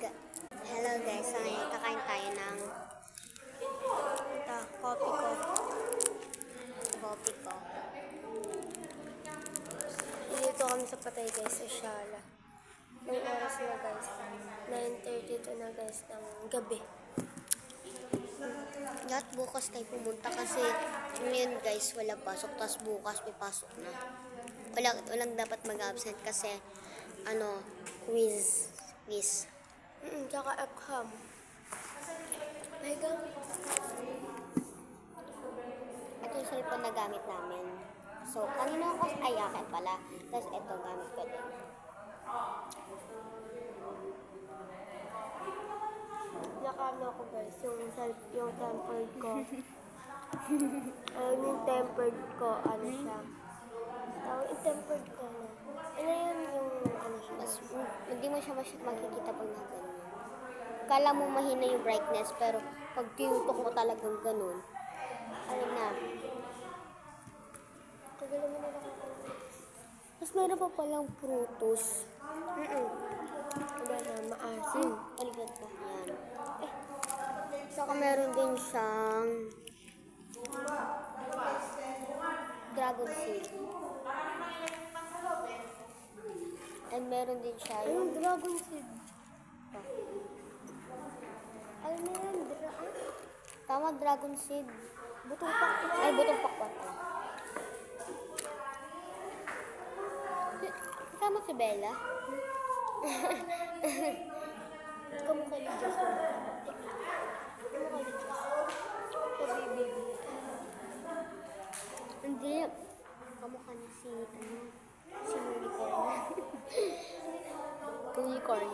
Hello guys, so ngayon kakain tayo ng coffee ko. Dito kami sa Patay guys, sa Shala. Yung oras na guys, 9:32 na guys ng gabi. Lahat bukas tayo pumunta kasi ngayon guys wala pasok, tas bukas may pasok na. Walang dapat mag-absent kasi quiz. Tsaka exam. Ito yung cellphone na gamit namin. So, kanina ko akin pala. Tapos ito gamit ko din. Nakano ako guys, yung tempered ko. Yung tempered ko, siya. Yung tempered ko na. Yun yung siya. Hindi mo siya makikita pag nagano. Kala mo mahina yung brightness, pero pag tinutok mo talagang ganun, na. Kagala mo na nakakalaman. Tapos meron pa palang prutos. Diba na, maasim. Paligad ka. Yan. Saka meron din siyang dragon seed. And meron din siya yung dragon seed. Alam mo yan, tama, dragon seed. Butong pakwan. Tama si Bella. Kamukha ni Jess. Baby. Hindi. Kamukha ni si Unicorn. Unicorn.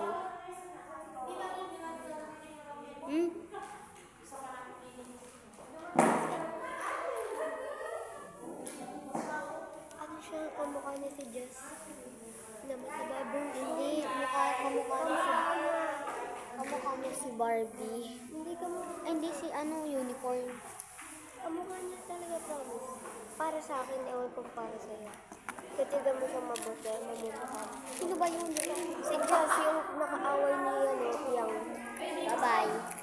Ano siya, kamukha niya si Jess? Na matababong. Hindi, kamukha niya si Barbie. Hindi si Unicorn. Kamukha niya talaga, promise. Para sa akin, ewan ko para sa'yo. Katigan mo siya mabuti, mamumukha. Sino ba yun? Si Jess, yung nakaaway niya, yung. Bye-bye.